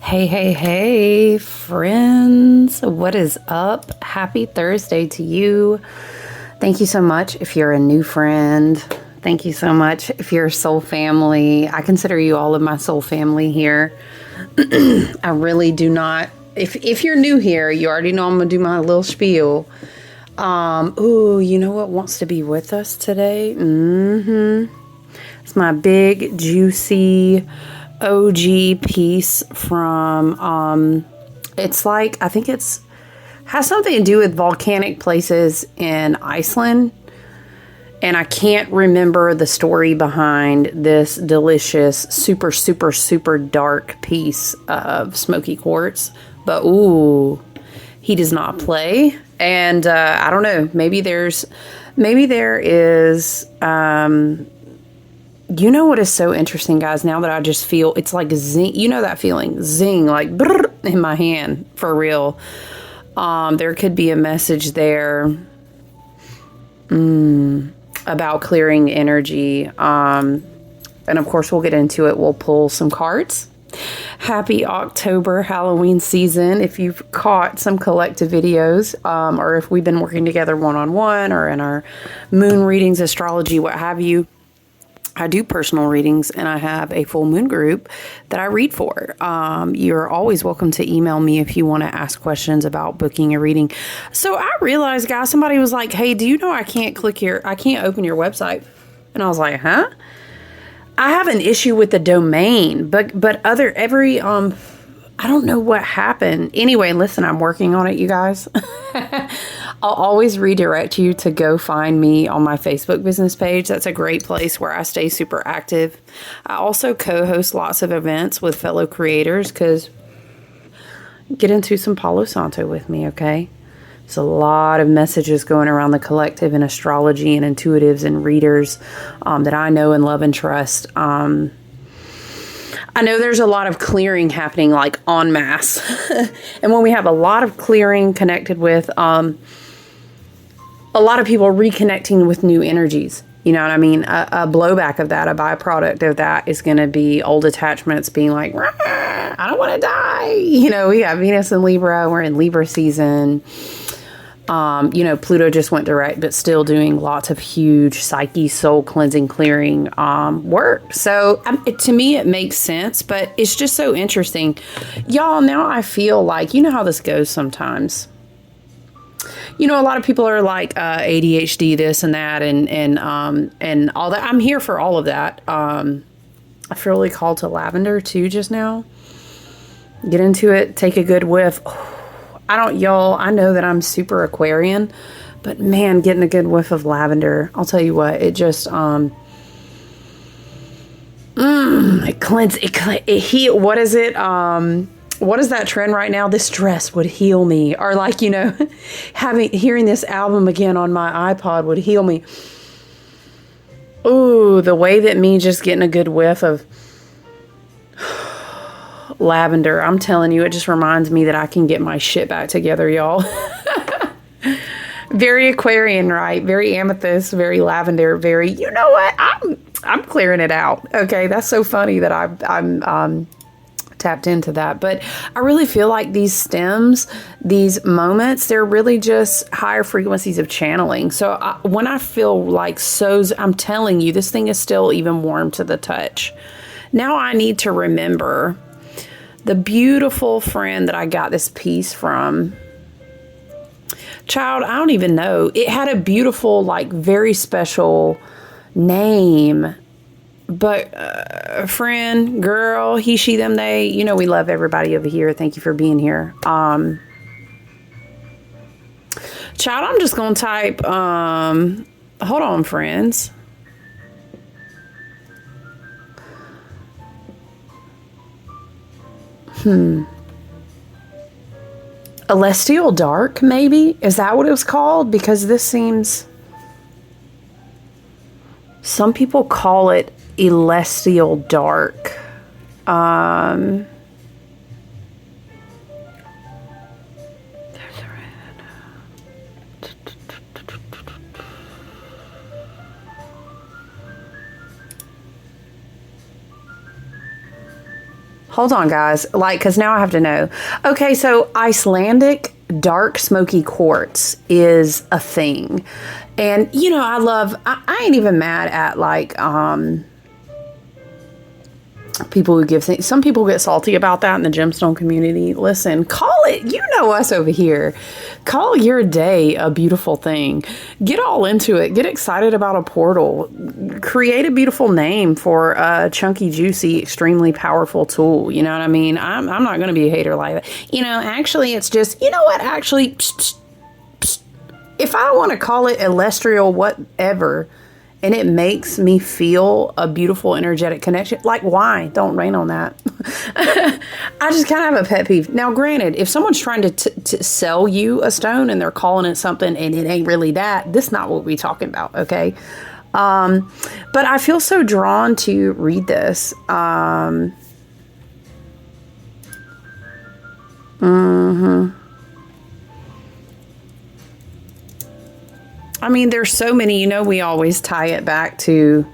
Hey, hey, hey, friends. What is up? Happy Thursday to you. Thank you so much if you're a new friend. Thank you so much if you're a soul family. I consider you all of my soul family here. I really do not. If you're new here, you already know I'm going to do my little spiel. Ooh, you know what wants to be with us today? It's my big, juicy OG piece from, it's like, I think has something to do with volcanic places in Iceland. And I can't remember the story behind this delicious, super, super, super dark piece of smoky quartz. But ooh, he does not play. And I don't know, maybe there is, you know what is so interesting, guys? Now that I just feel, it's like zing, you know that feeling, zing, like brrr, in my hand, for real. There could be a message there about clearing energy. And of course, we'll get into it. We'll pull some cards. Happy October Halloween season. If you've caught some collective videos, or if we've been working together one-on-one or in our moon readings, astrology, what have you, I do personal readings and I have a full moon group that I read for. You're always welcome to email me if you want to ask questions about booking a reading. So I realized, guys, somebody was like, hey, do you know I can't open your website? And I was like, huh? I have an issue with the domain, but I don't know what happened. Anyway, listen, I'm working on it, you guys. I'll always redirect you to go find me on my Facebook business page. That's a great place where I stay super active. I also co-host lots of events with fellow creators because get into some Palo Santo with me, okay? There's a lot of messages going around the collective in astrology and intuitives and readers that I know and love and trust. I know there's a lot of clearing happening like en masse. And when we have a lot of clearing connected with a lot of people reconnecting with new energies, you know what I mean? A blowback of that, a byproduct of that is going to be old attachments being like, I don't want to die. You know, we got Venus in Libra. We're in Libra season. You know, Pluto just went direct, but still doing lots of huge psyche, soul cleansing, clearing work. So to me, it makes sense, but it's just so interesting. Y'all, now I feel like, you know how this goes sometimes. You know, a lot of people are like ADHD, this and that, and all that. I'm here for all of that. I feel really called to lavender too just now. Get into it, take a good whiff. Y'all, I know that I'm super Aquarian, but man, getting a good whiff of lavender, I'll tell you what, it just, it cleanses, it heal. What is it? What is that trend right now? This dress would heal me. Or like, you know, hearing this album again on my iPod would heal me. Ooh, the way that me just getting a good whiff of lavender, I'm telling you, it just reminds me that I can get my shit back together, y'all. Very Aquarian, right? Very amethyst, very lavender, very, you know what? I'm clearing it out. Okay, that's so funny that I'm tapped into that. But I really feel like these stems, these moments, they're really just higher frequencies of channeling. So when I feel like I'm telling you, this thing is still even warm to the touch. Now I need to remember the beautiful friend that I got this piece from. Child, I don't even know. It had a beautiful, like, very special name. But friend, girl, he, she, them, they, you know, we love everybody over here. Thank you for being here. Child, I'm just going to type, hold on, friends. Celestial Dark, maybe? Is that what it was called? Because this seems... Some people call it Celestial Dark. hold on, guys. Like, because now I have to know. Okay, so Icelandic dark smoky quartz is a thing. And, you know, I ain't even mad at, like, people who give things. Some people get salty about that in the gemstone community. Listen, call it, you know us over here. Call your day a beautiful thing. Get all into it. Get excited about a portal. Create a beautiful name for a chunky, juicy, extremely powerful tool. You know what I mean? I'm not going to be a hater like that. You know, actually, it's just, you know what? Actually, if I want to call it celestial whatever, and it makes me feel a beautiful energetic connection, like, why? Don't rain on that. I just kind of have a pet peeve. Now, granted, if someone's trying to sell you a stone and they're calling it something and it ain't really that, this is not what we're talking about, okay? But I feel so drawn to read this. I mean, there's so many, you know, we always tie it back to,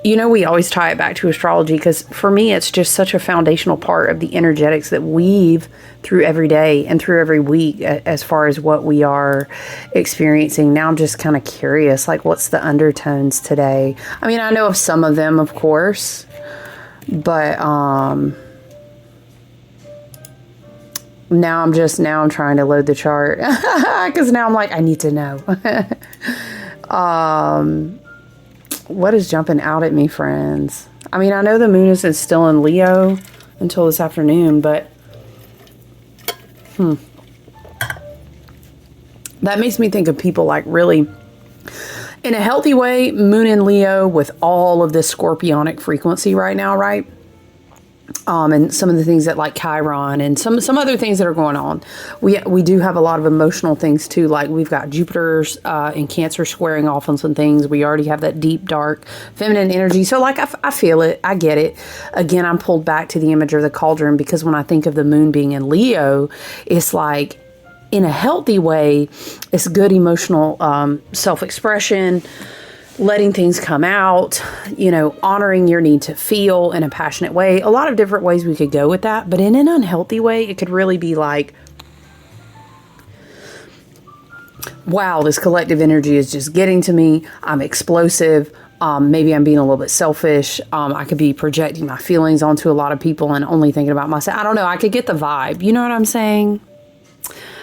astrology, because for me, it's just such a foundational part of the energetics that weave through every day and through every week as far as what we are experiencing. Now I'm just kind of curious, like, what's the undertones today? I mean, I know of some of them, of course, but, now I'm trying to load the chart because now I'm like, I need to know. What is jumping out at me, friends? I mean, I know the moon is still in Leo until this afternoon, but that makes me think of people like really in a healthy way, moon in Leo with all of this scorpionic frequency right now, right? And some of the things that, like Chiron and some other things that are going on. We do have a lot of emotional things too. Like we've got Jupiter's in Cancer squaring off on some things. We already have that deep, dark, feminine energy. So like I feel it. I get it. Again, I'm pulled back to the image of the cauldron because when I think of the moon being in Leo, it's like in a healthy way, it's good emotional self-expression, letting things come out, you know, honoring your need to feel in a passionate way. A lot of different ways we could go with that. But in an unhealthy way, it could really be like, wow, this collective energy is just getting to me. I'm explosive. Maybe I'm being a little bit selfish. I could be projecting my feelings onto a lot of people and only thinking about myself. I don't know. I could get the vibe. You know what I'm saying?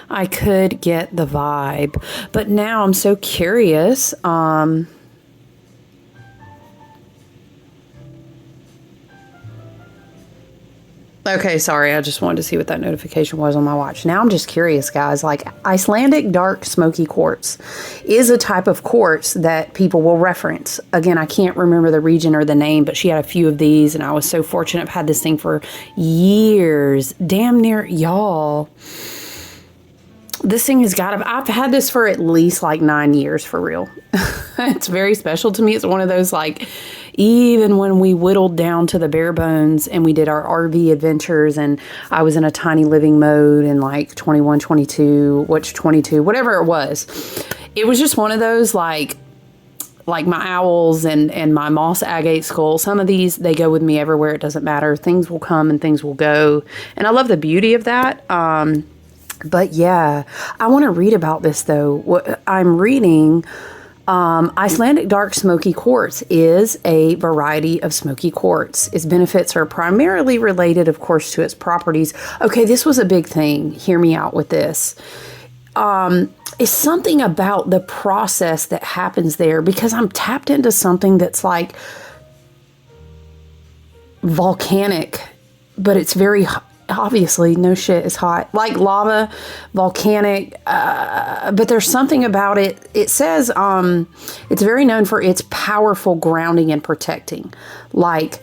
I could get the vibe. But now I'm so curious. Okay, sorry. I just wanted to see what that notification was on my watch. Now I'm just curious, guys. Like, Icelandic dark smoky quartz is a type of quartz that people will reference. Again, I can't remember the region or the name, but she had a few of these, and I was so fortunate. I've had this thing for years. Damn near, y'all. This thing has got to, I've had this for at least like 9 years for real. It's very special to me. It's one of those, like, even when we whittled down to the bare bones and we did our RV adventures and I was in a tiny living mode in like 21, 22, whatever it was just one of those like my owls and my moss agate skull. Some of these, they go with me everywhere. It doesn't matter. Things will come and things will go. And I love the beauty of that. But yeah, I want to read about this though. What I'm reading, Icelandic dark smoky quartz is a variety of smoky quartz. Its benefits are primarily related, of course, to its properties. Okay, this was a big thing. Hear me out with this. It's something about the process that happens there because I'm tapped into something that's like volcanic, but it's very obviously, no shit, is hot. Like lava, volcanic, but there's something about it. It says it's very known for its powerful grounding and protecting. Like,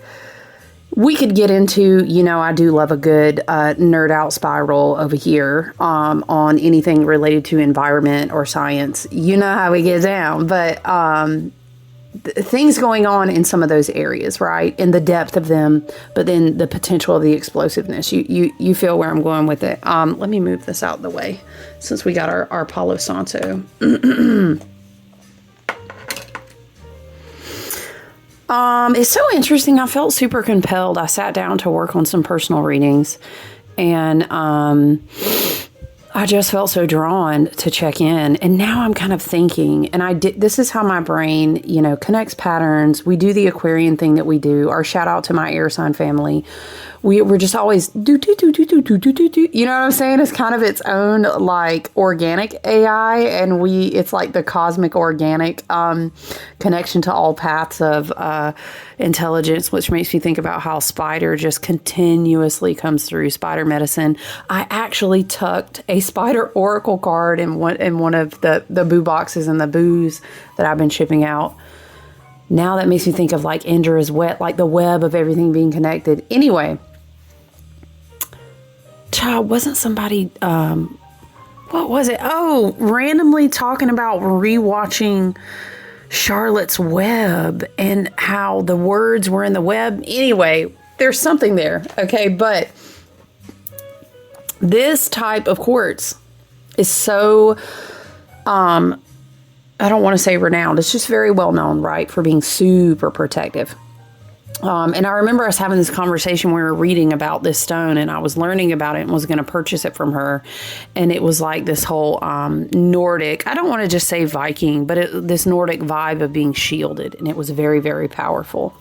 we could get into, you know, I do love a good nerd out spiral over here on anything related to environment or science. You know how we get down, but things going on in some of those areas, right? In the depth of them, but then the potential of the explosiveness. You feel where I'm going with it. Let me move this out of the way since we got our Palo Santo. It's so interesting. I felt super compelled. I sat down to work on some personal readings, and I just felt so drawn to check in. And now I'm kind of thinking, and this is how my brain, connects patterns. We do the Aquarian thing that we do. Our shout out to my air sign family. We're just always do. You know what I'm saying? It's kind of its own like organic AI, and it's like the cosmic organic connection to all paths of intelligence, which makes me think about how spider just continuously comes through. Spider medicine. I actually tucked a spider oracle card in one of the boo boxes and the boos that I've been shipping out. Now that makes me think of like Indra's web, like the web of everything being connected. Anyway. Child, wasn't somebody, what was it? Oh, randomly talking about rewatching Charlotte's Web and how the words were in the web. Anyway, there's something there. Okay. But this type of quartz is so, I don't want to say renowned. It's just very well known, right? For being super protective. And I remember us having this conversation. We were reading about this stone, and I was learning about it and was going to purchase it from her. And it was like this whole Nordic, I don't want to just say Viking, but this Nordic vibe of being shielded. And it was very, very powerful.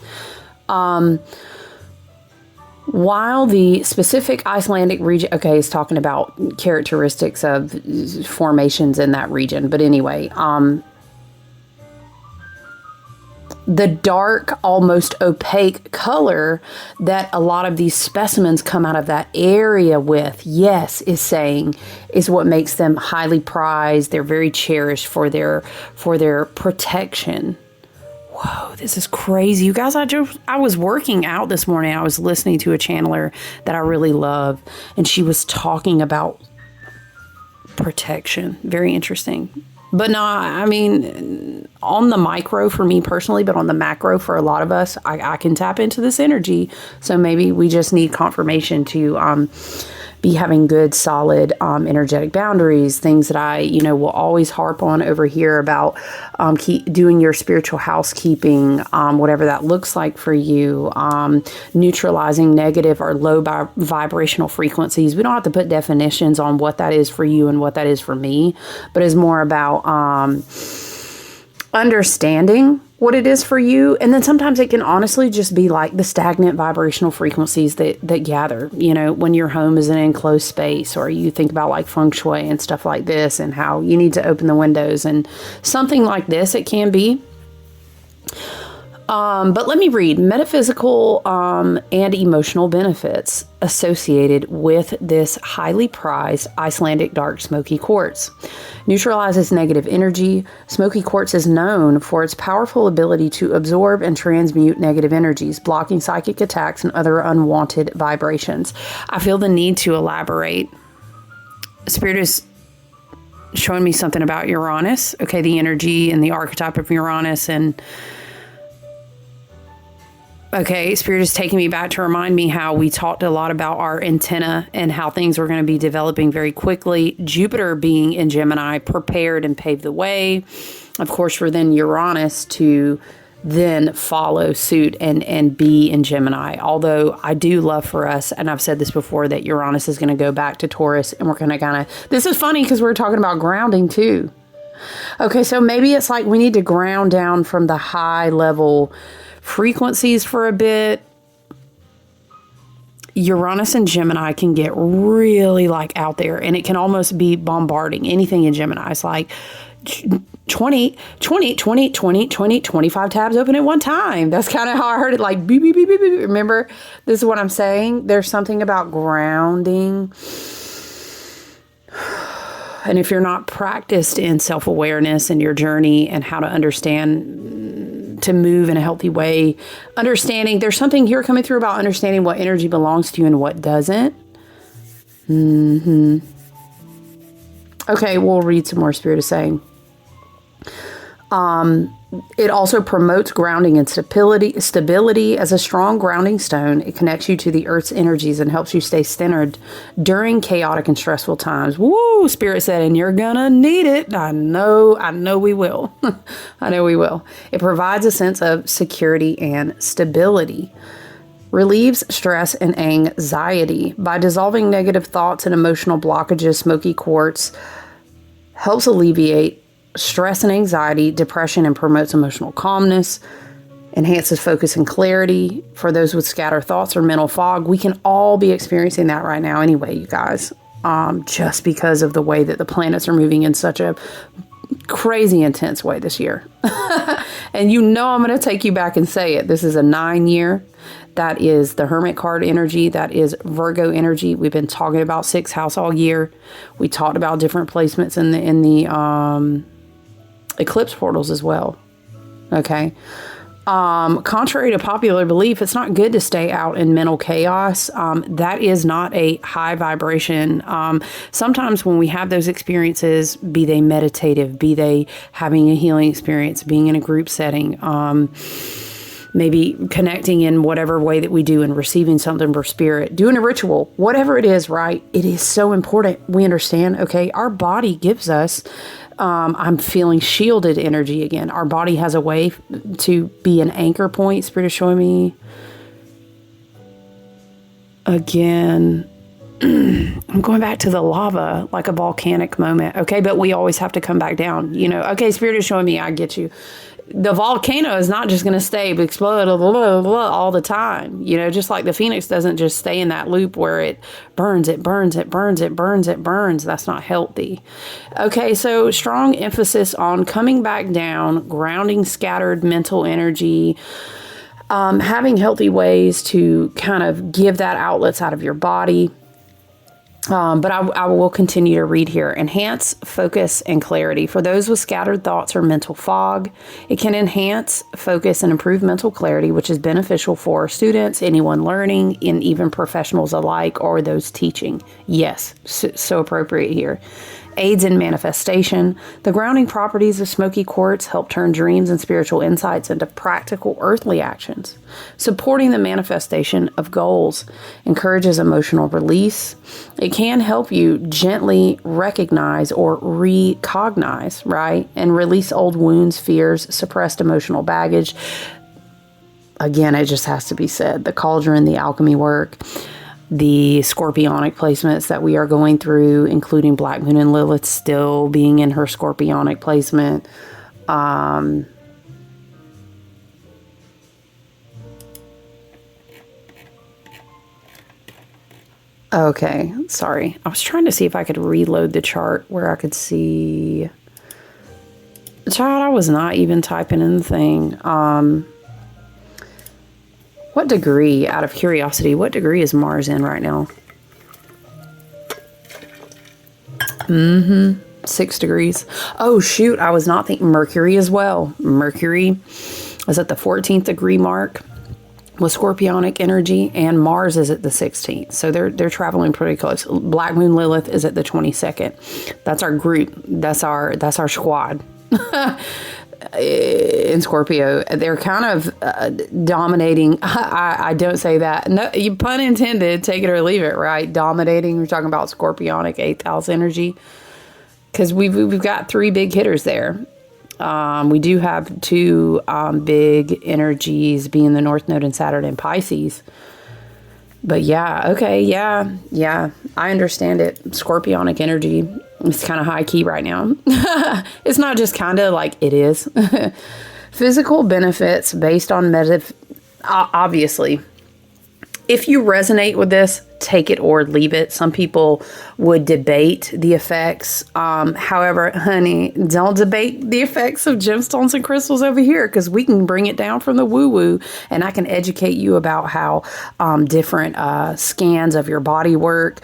While the specific Icelandic region, okay, is talking about characteristics of formations in that region. But anyway, the dark, almost opaque color that a lot of these specimens come out of that area with, yes, is what makes them highly prized. They're very cherished for their protection. Whoa, this is crazy. You guys, I was working out this morning. I was listening to a channeler that I really love, and she was talking about protection. Very interesting. But no, I mean, on the micro for me personally, but on the macro for a lot of us, I can tap into this energy. So maybe we just need confirmation to be having good, solid, energetic boundaries, things that I, will always harp on over here about keep doing your spiritual housekeeping, whatever that looks like for you, neutralizing negative or low vibrational frequencies. We don't have to put definitions on what that is for you and what that is for me, but it's more about understanding what it is for you. And then sometimes it can honestly just be like the stagnant vibrational frequencies that gather, when your home is an enclosed space, or you think about like feng shui and stuff like this and how you need to open the windows and something like this, it can be. But let me read metaphysical and emotional benefits associated with this highly prized Icelandic dark smoky quartz. Neutralizes negative energy. Smoky quartz is known for its powerful ability to absorb and transmute negative energies, blocking psychic attacks and other unwanted vibrations. I feel the need to elaborate. Spirit is showing me something about Uranus. Okay, the energy and the archetype of Uranus, and okay, Spirit is taking me back to remind me how we talked a lot about our antenna and how things were going to be developing very quickly. Jupiter being in Gemini prepared and paved the way, of course, for then Uranus to then follow suit and be in Gemini. Although I do love for us, and I've said this before, that Uranus is going to go back to Taurus, and we're going to kind of, this is funny because we're talking about grounding too. Okay, so maybe it's like we need to ground down from the high level frequencies for a bit. Uranus and Gemini can get really like out there, and it can almost be bombarding anything in Gemini. It's like 20, 25 tabs open at one time. That's kind of how I heard it, like beep, beep, beep, beep, beep. Remember, this is what I'm saying. There's something about grounding. And if you're not practiced in self-awareness and your journey and how to understand, to move in a healthy way, understanding, there's something here coming through about understanding what energy belongs to you and what doesn't. Okay, we'll read some more. Spirit is saying. It also promotes grounding and stability as a strong grounding stone. It connects you to the earth's energies and helps you stay centered during chaotic and stressful times. Woo! Spirit said, and you're gonna need it. I know we will. I know we will. It provides a sense of security and stability. Relieves stress and anxiety. By dissolving negative thoughts and emotional blockages, smoky quartz helps alleviate stress and anxiety, depression, and promotes emotional calmness, enhances focus and clarity. For those with scattered thoughts or mental fog, we can all be experiencing that right now anyway, you guys, just because of the way that the planets are moving in such a crazy intense way this year. And I'm going to take you back and say it. This is a 9-year. That is the Hermit card energy. That is Virgo energy. We've been talking about 6th house all year. We talked about different placements in the eclipse portals as well. Okay. Contrary to popular belief, it's not good to stay out in mental chaos. That is not a high vibration. Sometimes when we have those experiences, be they meditative, be they having a healing experience, being in a group setting, maybe connecting in whatever way that we do and receiving something for spirit, doing a ritual, whatever it is, right? It is so important. We understand, okay, our body gives us, I'm feeling shielded energy again. Our body has a way to be an anchor point. Spirit is showing me again. I'm going back to the lava, like a volcanic moment. Okay. But we always have to come back down, okay. Spirit is showing me, I get you. The volcano is not just going to stay explode all the time. Just like the phoenix doesn't just stay in that loop where it burns. That's not healthy. Okay, so strong emphasis on coming back down, grounding scattered mental energy, having healthy ways to kind of give that outlets out of your body. But I will continue to read here. Enhance focus and clarity. For those with scattered thoughts or mental fog, it can enhance focus and improve mental clarity, which is beneficial for students, anyone learning, and even professionals alike, or those teaching. Yes, so appropriate here. Aids in manifestation. The grounding properties of smoky quartz help turn dreams and spiritual insights into practical earthly actions. Supporting the manifestation of goals encourages emotional release. It can help you gently recognize or recognize, right? And release old wounds, fears, suppressed emotional baggage. Again, it just has to be said. The Cauldron, the alchemy work, the scorpionic placements that we are going through, including Black Moon and Lilith still being in her scorpionic placement. Okay, sorry. I was trying to see if I could reload the chart where I could see. Child, I was not even typing in the thing. What degree, out of curiosity, what degree is Mars in right now? 6 degrees. Oh, shoot. I was not thinking Mercury as well. Mercury is at the 14th degree mark with scorpionic energy, and Mars is at the 16th. So they're traveling pretty close. Black Moon Lilith is at the 22nd. That's our group. That's our squad. In Scorpio, they're kind of dominating. I don't say that. No, you pun intended. Take it or leave it. Right, dominating. We're talking about Scorpionic 8th house energy because we've got 3 big hitters there. We do have 2 big energies, being the North Node and Saturn in Pisces. But yeah, okay, yeah, I understand it. Scorpionic energy. It's kind of high key right now. It's not just kind of, like it is. Physical benefits based on obviously. If you resonate with this, take it or leave it. Some people would debate the effects. However, honey, don't debate the effects of gemstones and crystals over here, because we can bring it down from the woo-woo, and I can educate you about how different scans of your body work.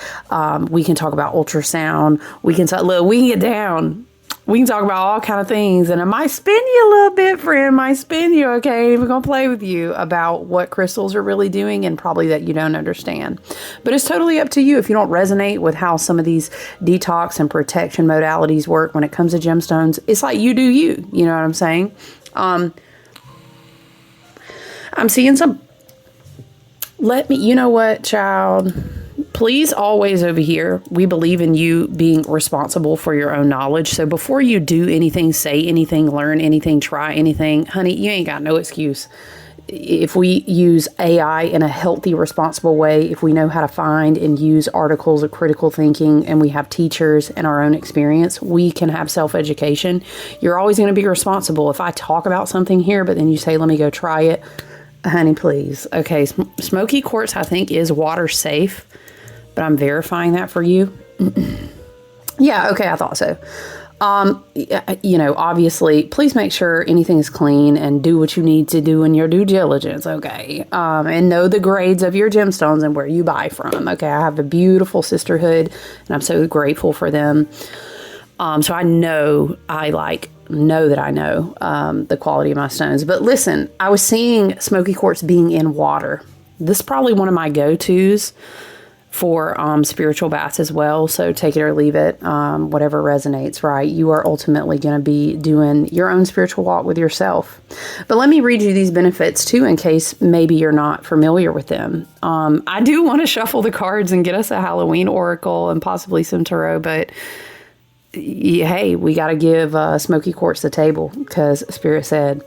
We can talk about ultrasound. We can get down. We can talk about all kind of things, and I might spin you a little bit, friend. Might spin you, okay? We're going to play with you about what crystals are really doing, and probably that you don't understand. But it's totally up to you if you don't resonate with how some of these detox and protection modalities work when it comes to gemstones. It's like you do you. You know what I'm saying? I'm seeing some, you know what, child? Please always over here, we believe in you being responsible for your own knowledge. So before you do anything, say anything, learn anything, try anything, honey, you ain't got no excuse. If we use AI in a healthy, responsible way, if we know how to find and use articles of critical thinking, and we have teachers and our own experience, we can have self-education. You're always going to be responsible. If I talk about something here, but then you say, let me go try it, honey, please. Okay, smoky quartz, I think, is water safe, but I'm verifying that for you. Yeah, okay, I thought so. You know, obviously, please make sure anything is clean and do what you need to do in your due diligence, okay? And know the grades of your gemstones and where you buy from, okay? I have a beautiful sisterhood, and I'm so grateful for them. So I know that I know the quality of my stones. But listen, I was seeing smoky quartz being in water. This is probably one of my go-tos for spiritual baths as well. So take it or leave it, whatever resonates, right? You are ultimately going to be doing your own spiritual walk with yourself. But let me read you these benefits too, in case maybe you're not familiar with them. I do want to shuffle the cards and get us a Halloween oracle and possibly some tarot, but hey, we got to give smoky quartz the table, because Spirit said,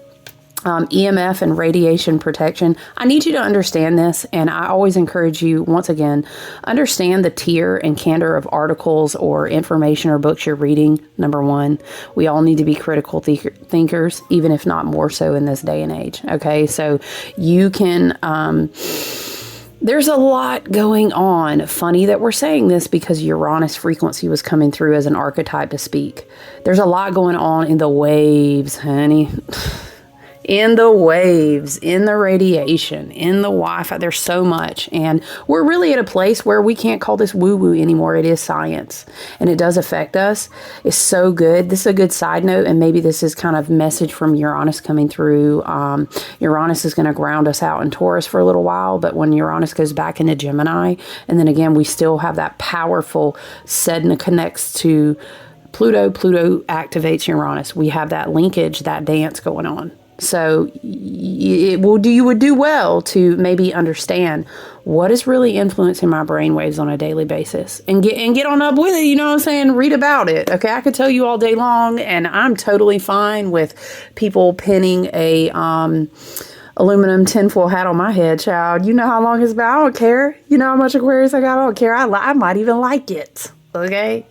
EMF and radiation protection. I need you to understand this, and I always encourage you, once again, understand the tier and candor of articles or information or books you're reading. Number one, we all need to be critical thinkers, even if not more so in this day and age. Okay, so you can... there's a lot going on. Funny that we're saying this, because Uranus frequency was coming through as an archetype to speak. There's a lot going on in the waves, honey. In the waves, in the radiation, in the Wi-Fi. There's so much. And we're really at a place where we can't call this woo-woo anymore. It is science. And it does affect us. It's so good. This is a good side note. And maybe this is kind of message from Uranus coming through. Uranus is going to ground us out in Taurus for a little while. But when Uranus goes back into Gemini, and then again, we still have that powerful Sedna connects to Pluto. Pluto activates Uranus. We have that linkage, that dance going on. So you would do well to maybe understand what is really influencing my brainwaves on a daily basis, and get on up with it. You know what I'm saying? Read about it. Okay, I could tell you all day long, and I'm totally fine with people pinning a aluminum tinfoil hat on my head, child. You know how long it's been. I don't care. You know how much Aquarius I got. I don't care. I might even like it. Okay.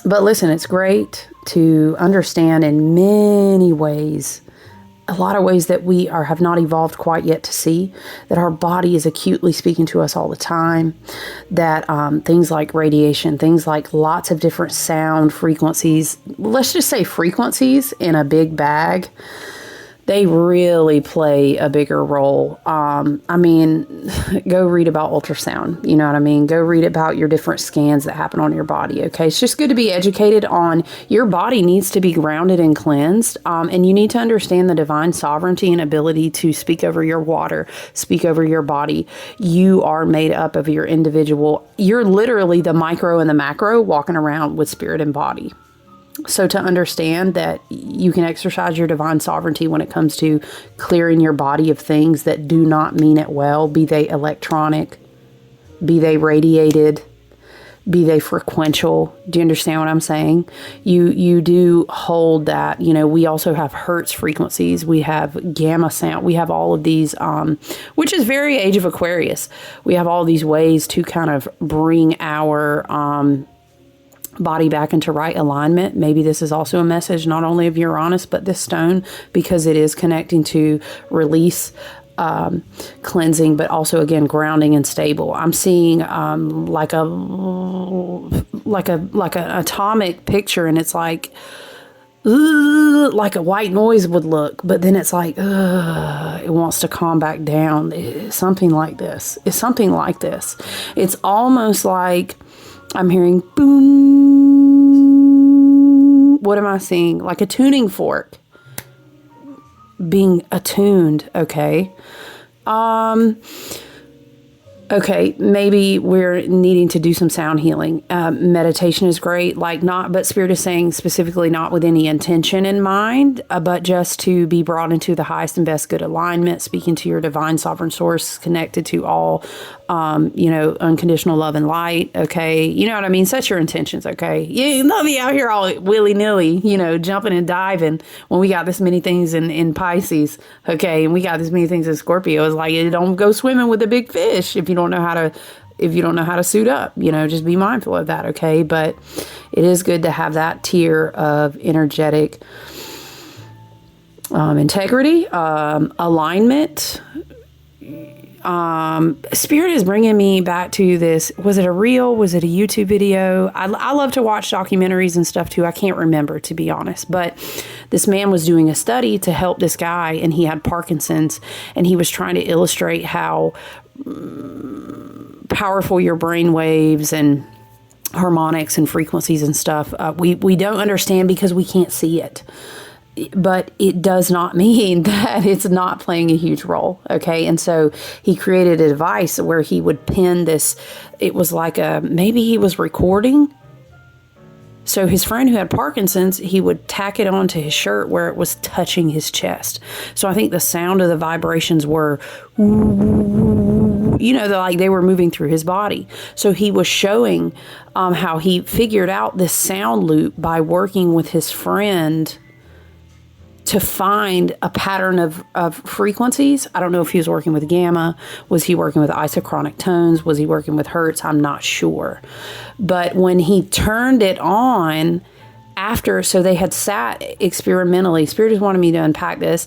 But listen, it's great to understand in many ways, a lot of ways that we have not evolved quite yet to see, that our body is acutely speaking to us all the time, that things like radiation, things like lots of different sound frequencies, let's just say frequencies in a big bag, they really play a bigger role. I mean, go read about ultrasound. You know what I mean? Go read about your different scans that happen on your body. Okay. It's just good to be educated on your body needs to be grounded and cleansed. And you need to understand the divine sovereignty and ability to speak over your water, speak over your body. You are made up of your individual. You're literally the micro and the macro walking around with spirit and body. So to understand that you can exercise your divine sovereignty when it comes to clearing your body of things that do not mean it well, be they electronic, be they radiated, be they frequential. Do you understand what I'm saying? You do hold that, you know, we also have Hertz frequencies. We have gamma sound. We have all of these, which is very age of Aquarius. We have all these ways to kind of bring our, body back into right alignment. Maybe this is also a message not only of Uranus, but this stone, because it is connecting to release, cleansing, but also again grounding and stable. I'm seeing like an atomic picture, and it's like a white noise would look, but then it's like it wants to calm back down. It's something like this. It's something like this. It's almost like I'm hearing boom. What am I seeing? Like a tuning fork being attuned. Okay. Okay, maybe we're needing to do some sound healing. Meditation is great, but Spirit is saying specifically not with any intention in mind, but just to be brought into the highest and best good alignment, speaking to your divine sovereign source, connected to all, unconditional love and light. Okay, you know what I mean? Set your intentions. Okay, you not be out here all willy nilly, jumping and diving when we got this many things in Pisces. Okay, and we got this many things in Scorpio. It's like, don't go swimming with the big fish if you don't know how to suit up, just be mindful of that. Okay. But it is good to have that tier of energetic, integrity, alignment. Spirit is bringing me back to this. Was it a reel? Was it a YouTube video? I love to watch documentaries and stuff too. I can't remember, to be honest, but this man was doing a study to help this guy, and he had Parkinson's, and he was trying to illustrate how powerful your brain waves and harmonics and frequencies and stuff. We don't understand because we can't see it. But it does not mean that it's not playing a huge role. Okay. And so he created a device where he would pin this. It was like maybe he was recording. So his friend who had Parkinson's, he would tack it onto his shirt where it was touching his chest. So I think the sound of the vibrations were, they were moving through his body. So he was showing how he figured out this sound loop by working with his friend to find a pattern of frequencies. I don't know if he was working with gamma. Was he working with isochronic tones? Was he working with hertz? I'm not sure. But when he turned it on so they had sat experimentally. Spirit just wanted me to unpack this.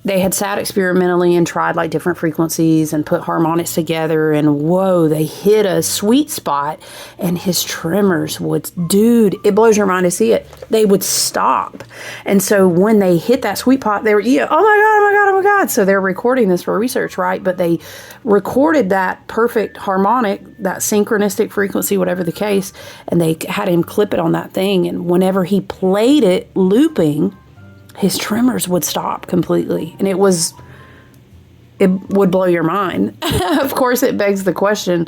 They had sat experimentally and tried like different frequencies and put harmonics together, and whoa, they hit a sweet spot, and his tremors dude, it blows your mind to see it. They would stop. And so when they hit that sweet spot, they were, oh my God, oh my God, oh my God. So they're recording this for research, right? But they recorded that perfect harmonic, that synchronistic frequency, whatever the case, and they had him clip it on that thing. And whenever he played it looping, his tremors would stop completely. And it would blow your mind. Of course, it begs the question,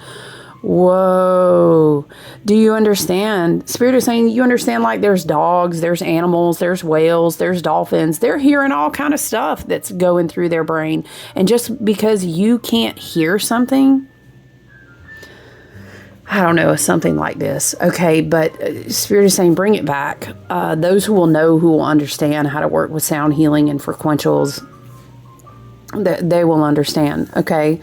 whoa, do you understand? Spirit is saying, you understand, like there's dogs, there's animals, there's whales, there's dolphins. They're hearing all kind of stuff that's going through their brain. And just because you can't hear something, I don't know, something like this. Okay, but Spirit is saying, bring it back. Those who will know, who will understand how to work with sound healing and frequentials, they will understand. Okay,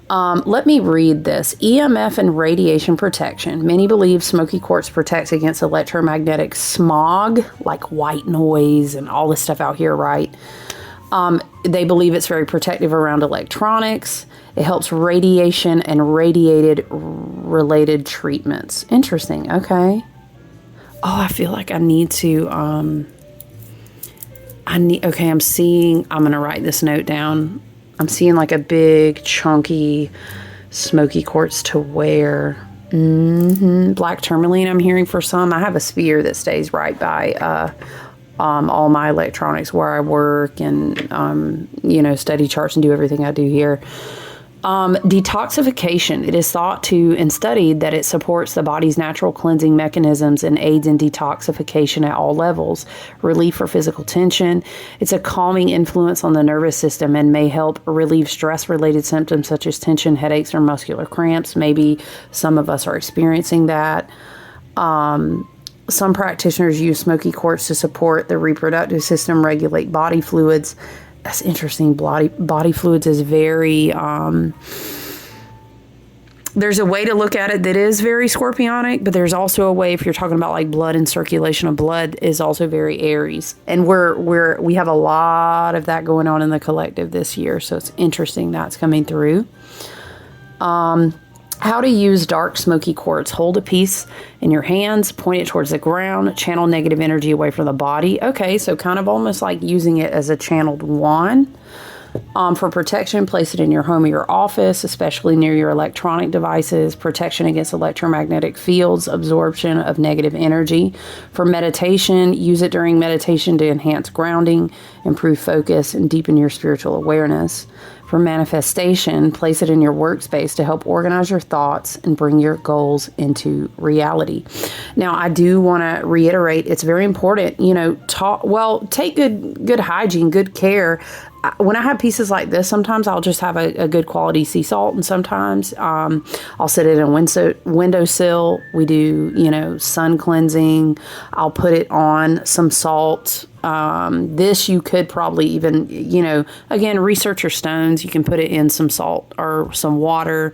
let me read this. EMF and radiation protection. Many believe smoky quartz protects against electromagnetic smog, like white noise and all this stuff out here, right? They believe it's very protective around electronics. It helps radiation and radiated related treatments. Interesting. Okay. Oh, I feel like I need to, I'm going to write this note down. I'm seeing like a big chunky smoky quartz to wear. Black tourmaline I'm hearing for some. I have a sphere that stays right by, all my electronics where I work and, study charts and do everything I do here. Detoxification. It is thought to and studied that it supports the body's natural cleansing mechanisms and aids in detoxification at all levels. Relief for physical tension. It's a calming influence on the nervous system and may help relieve stress-related symptoms such as tension, headaches, or muscular cramps. Maybe some of us are experiencing that. Some practitioners use smoky quartz to support the reproductive system, regulate body fluids. That's interesting. Body fluids is very, there's a way to look at it that is very scorpionic, but there's also a way, if you're talking about like blood and circulation of blood, is also very Aries. And we have a lot of that going on in the collective this year. So it's interesting that's coming through. How to use dark smoky quartz. Hold a piece in your hands, point it towards the ground, channel negative energy away from the body. Okay, so kind of almost like using it as a channeled wand. For protection, place it in your home or your office, especially near your electronic devices. Protection against electromagnetic fields, absorption of negative energy. For meditation, use it during meditation to enhance grounding, improve focus, and deepen your spiritual awareness. For manifestation, place it in your workspace to help organize your thoughts and bring your goals into reality. Now, I do want to reiterate, it's very important, take good hygiene, good care. When I have pieces like this, sometimes I'll just have a good quality sea salt, and sometimes I'll set it in a windowsill. We do, sun cleansing. I'll put it on some salt. This you could probably even, again, research your stones. You can put it in some salt or some water.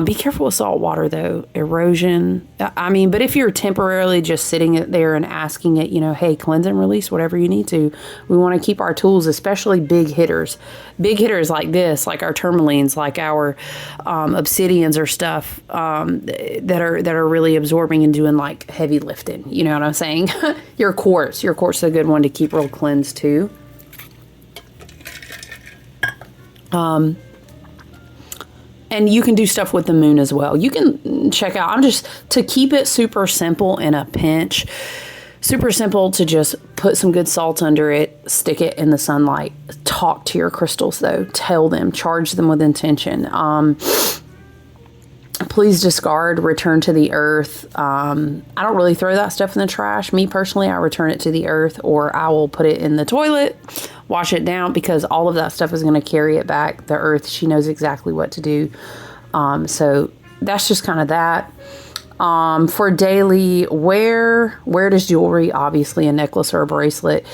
Be careful with salt water, though. Erosion. But if you're temporarily just sitting it there and asking it, hey, cleanse and release whatever you need to. We want to keep our tools, especially big hitters. Big hitters like this, like our tourmalines, like our obsidians or stuff that are really absorbing and doing like heavy lifting. You know what I'm saying? Your quartz is a good one to keep real cleansed too. And you can do stuff with the moon as well. You can check out, to keep it super simple in a pinch, super simple to just put some good salt under it, stick it in the sunlight. Talk to your crystals though. Tell them, charge them with intention. Please discard, return to the earth. I don't really throw that stuff in the trash. Me personally, I return it to the earth, or I will put it in the toilet, wash it down, because all of that stuff is going to carry it back. The earth, she knows exactly what to do. So that's just kind of that. For daily wear does jewelry, obviously a necklace or a bracelet,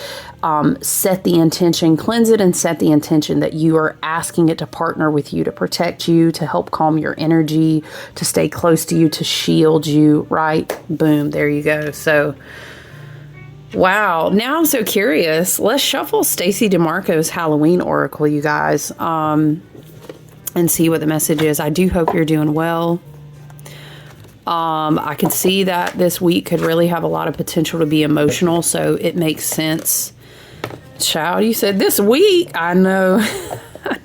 set the intention, cleanse it and set the intention that you are asking it to partner with you, to protect you, to help calm your energy, to stay close to you, to shield you, right? Boom, there you go. So, wow. Now I'm so curious. Let's shuffle Stacey DeMarco's Halloween Oracle, you guys, and see what the message is. I do hope you're doing well. I can see that this week could really have a lot of potential to be emotional, so it makes sense. Child, you said this week. I know. I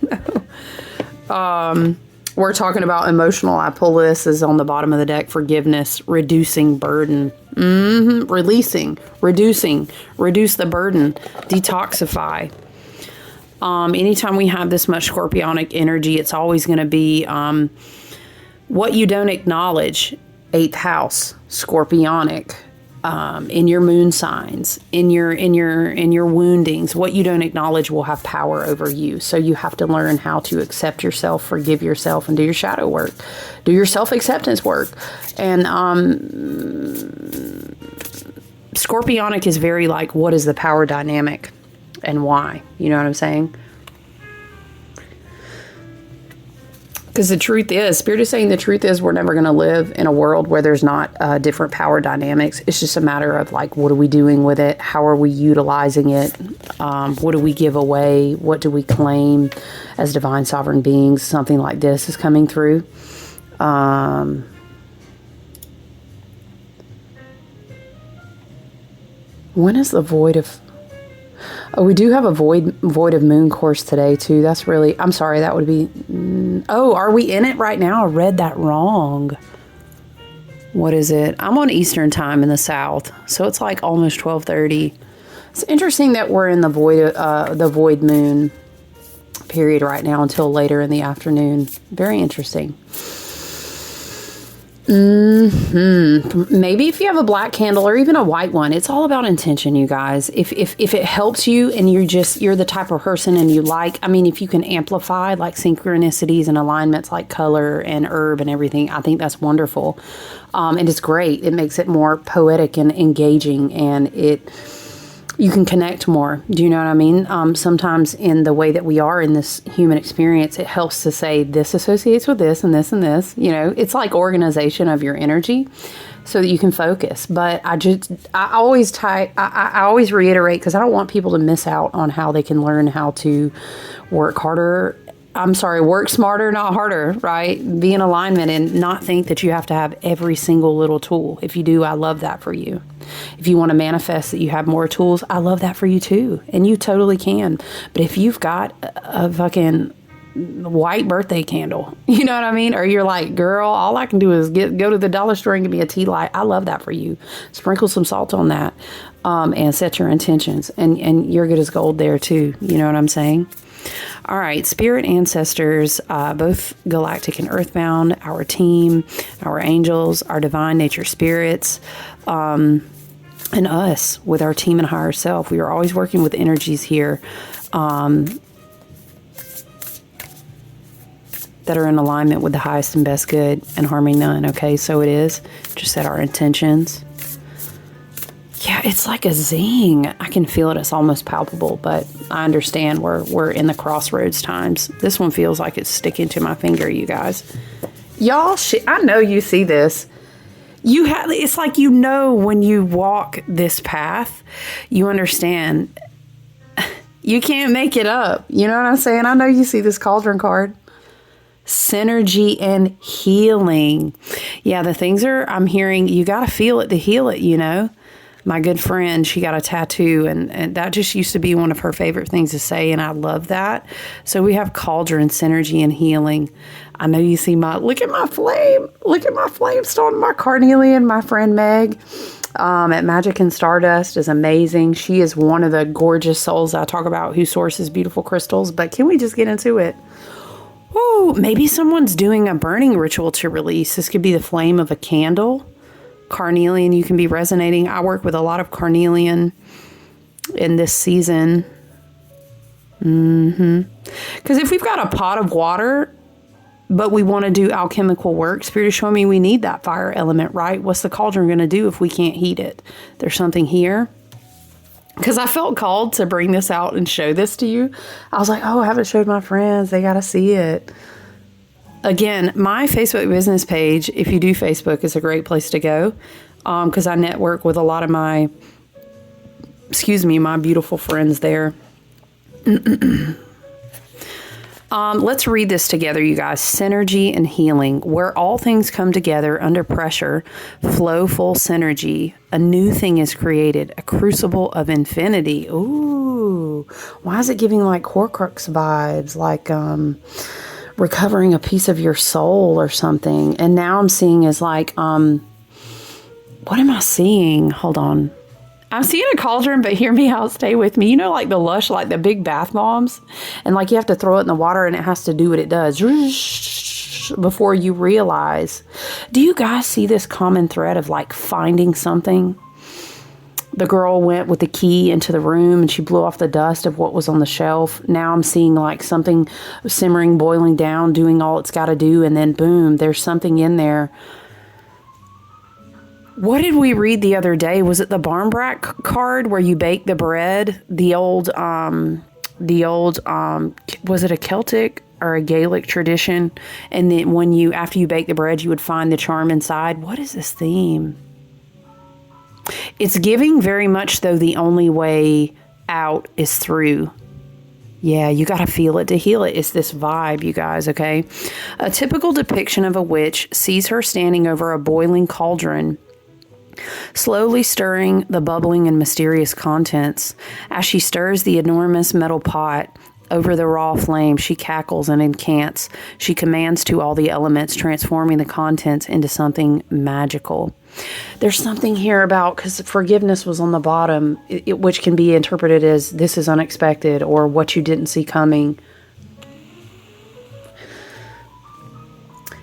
know. We're talking about emotional. I pull this is on the bottom of the deck. Forgiveness, reducing burden, releasing, reducing, reduce the burden, detoxify. Anytime we have this much scorpionic energy, it's always going to be what you don't acknowledge. 8th house, scorpionic, in your moon signs, in your woundings. What you don't acknowledge will have power over you. So you have to learn how to accept yourself, forgive yourself, and do your shadow work. Do your self-acceptance work. And scorpionic is very like, what is the power dynamic and why? You know what I'm saying? Because the truth is, Spirit is saying the truth is we're never going to live in a world where there's not different power dynamics. It's just a matter of like, what are we doing with it? How are we utilizing it? What do we give away? What do we claim as divine sovereign beings? Something like this is coming through. When is the void of... Oh, we do have a void of moon course today too. That's really, I'm sorry, that would be, oh, are we in it right now? I read that wrong. What is it? I'm on Eastern time in the South, so it's like almost 12:30. It's interesting that we're in the void moon period right now until later in the afternoon. Very interesting. Maybe if you have a black candle or even a white one, it's all about intention, you guys. If it helps you and you're the type of person and you like, if you can amplify like synchronicities and alignments like color and herb and everything, I think that's wonderful. And it's great. It makes it more poetic and engaging, and you can connect more. Do you know what I mean? Sometimes in the way that we are in this human experience, it helps to say this associates with this and this and this. It's like organization of your energy so that you can focus. But I always reiterate, because I don't want people to miss out on how they can learn how to work harder work smarter, not harder, right? Be in alignment and not think that you have to have every single little tool. If you do, I love that for you. If you want to manifest that you have more tools, I love that for you too. And you totally can. But if you've got a fucking white birthday candle, you know what I mean? Or you're like, girl, all I can do is go to the dollar store and give me a tea light. I love that for you. Sprinkle some salt on that, and set your intentions, and you're good as gold there too. You know what I'm saying? All right, spirit ancestors, both galactic and earthbound, our team, our angels, our divine nature spirits, and us with our team and higher self. We are always working with energies here that are in alignment with the highest and best good and harming none. Okay, so it is. Just set our intentions. Yeah, it's like a zing. I can feel it. It's almost palpable, but I understand we're in the crossroads times. This one feels like it's sticking to my finger, you guys. Y'all, I know you see this. It's like, you know, when you walk this path, you understand. You can't make it up. You know what I'm saying? I know you see this Cauldron card. Synergy and healing. Yeah, the things I'm hearing, you got to feel it to heal it, you know. My good friend, she got a tattoo, and that just used to be one of her favorite things to say, and I love that. So we have Cauldron, synergy, and healing. I know you see look at my flame. Look at my flame stone. My carnelian, my friend Meg at Magic and Stardust is amazing. She is one of the gorgeous souls I talk about who sources beautiful crystals, but can we just get into it? Woo, maybe someone's doing a burning ritual to release. This could be the flame of a candle. Carnelian, you can be resonating. I work with a lot of carnelian in this season. Because if we've got a pot of water, but we want to do alchemical work, Spirit is showing me we need that fire element, right? What's the cauldron going to do if we can't heat it? There's something here. Because I felt called to bring this out and show this to you. I was like, oh, I haven't showed my friends. They got to see it. Again, my Facebook business page, if you do Facebook, is a great place to go. Because I network with a lot of my beautiful friends there. Let's read this together, you guys. Synergy and healing. Where all things come together under pressure, flow full synergy. A new thing is created, a crucible of infinity. Ooh, why is it giving like Horcrux vibes? Like recovering a piece of your soul or something. And now I'm seeing is like, what am I seeing? Hold on. I'm seeing a cauldron, but hear me out, stay with me. You know, like the Lush, like the big bath bombs, and like you have to throw it in the water and it has to do what it does before you realize. Do you guys see this common thread of like finding something? The girl went with the key into the room and she blew off the dust of what was on the shelf. Now I'm seeing like something simmering, boiling down, doing all it's got to do, and then boom, there's something in there. What did we read the other day? Was it the Barnbrack card where you bake the bread? The old, was it a Celtic or a Gaelic tradition? And then after you bake the bread, you would find the charm inside. What is this theme? It's giving very much, though, the only way out is through. Yeah, you got to feel it to heal it. It's this vibe, you guys, okay? A typical depiction of a witch sees her standing over a boiling cauldron, slowly stirring the bubbling and mysterious contents. As she stirs the enormous metal pot over the raw flame, she cackles and incants. She commands to all the elements, transforming the contents into something magical. There's something here about, because forgiveness was on the bottom, which can be interpreted as this is unexpected or what you didn't see coming.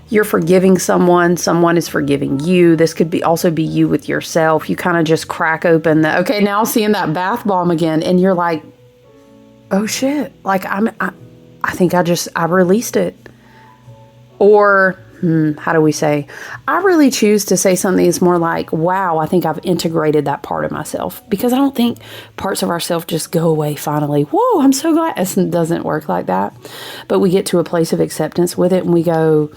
You're forgiving someone is forgiving you. This could also be you with yourself. You kind of just crack open okay, now seeing that bath bomb again, and you're like, oh shit, like I think I released it. Or how do we say? I really choose to say something that's more like, wow, I think I've integrated that part of myself, because I don't think parts of ourselves just go away finally. Whoa, I'm so glad. It doesn't work like that. But we get to a place of acceptance with it and we go,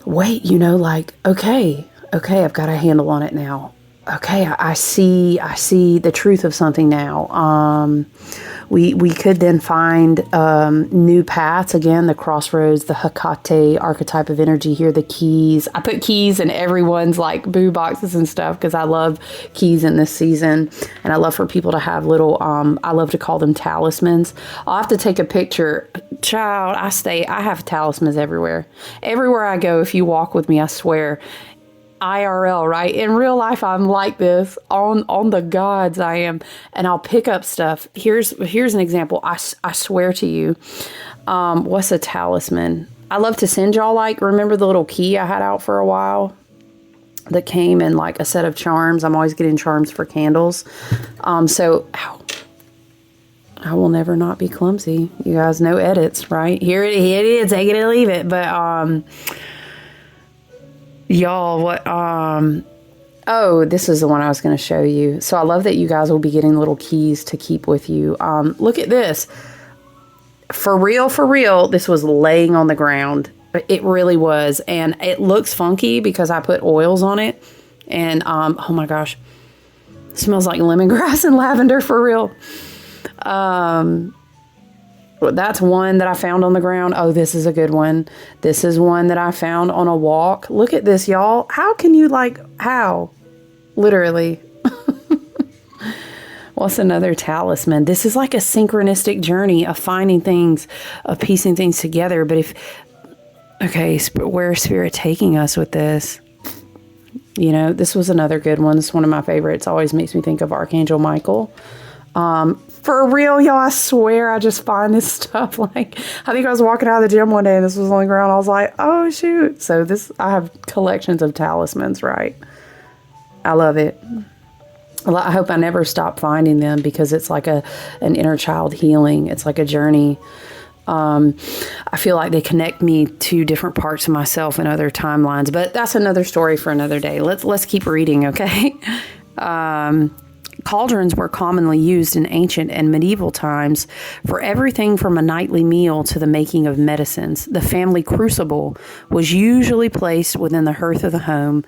wait, like, okay, I've got a handle on it now. okay, I see the truth of something now. We could then find new paths. Again, the crossroads, the Hecate archetype of energy here, the keys. I put keys in everyone's like boo boxes and stuff because I love keys in this season. And I love for people to have little, I love to call them talismans. I'll have to take a picture. Child, I have talismans everywhere. Everywhere I go, if you walk with me, I swear, IRL, right? In real life, I'm like this. On the gods, I am. And I'll pick up stuff. Here's an example. I swear to you. What's a talisman? I love to send y'all, like, remember the little key I had out for a while that came in like a set of charms? I'm always getting charms for candles. So, ow. I will never not be clumsy. You guys know edits, right? Here it is. Take it or leave it. But, y'all, what, oh, this is the one I was going to show you. So I love that you guys will be getting little keys to keep with you. Look at this. For real, this was laying on the ground. It really was. And it looks funky because I put oils on it. And, oh my gosh, it smells like lemongrass and lavender for real. That's one that I found on the ground. Oh, this is a good one. This is one that I found on a walk. Look at this, y'all. How can you how? Literally. What's another talisman? This is like a synchronistic journey of finding things, of piecing things together. But where's Spirit taking us with this? You know, this was another good one. This is one of my favorites. Always makes me think of Archangel Michael. For real, y'all, I swear I just find this stuff. Like, I think I was walking out of the gym one day and this was on the ground. I was like, oh, shoot. So I have collections of talismans, right? I love it. I hope I never stop finding them because it's like an inner child healing. It's like a journey. I feel like they connect me to different parts of myself and other timelines. But that's another story for another day. Let's keep reading, okay? Cauldrons were commonly used in ancient and medieval times for everything from a nightly meal to the making of medicines. The family crucible was usually placed within the hearth of the home.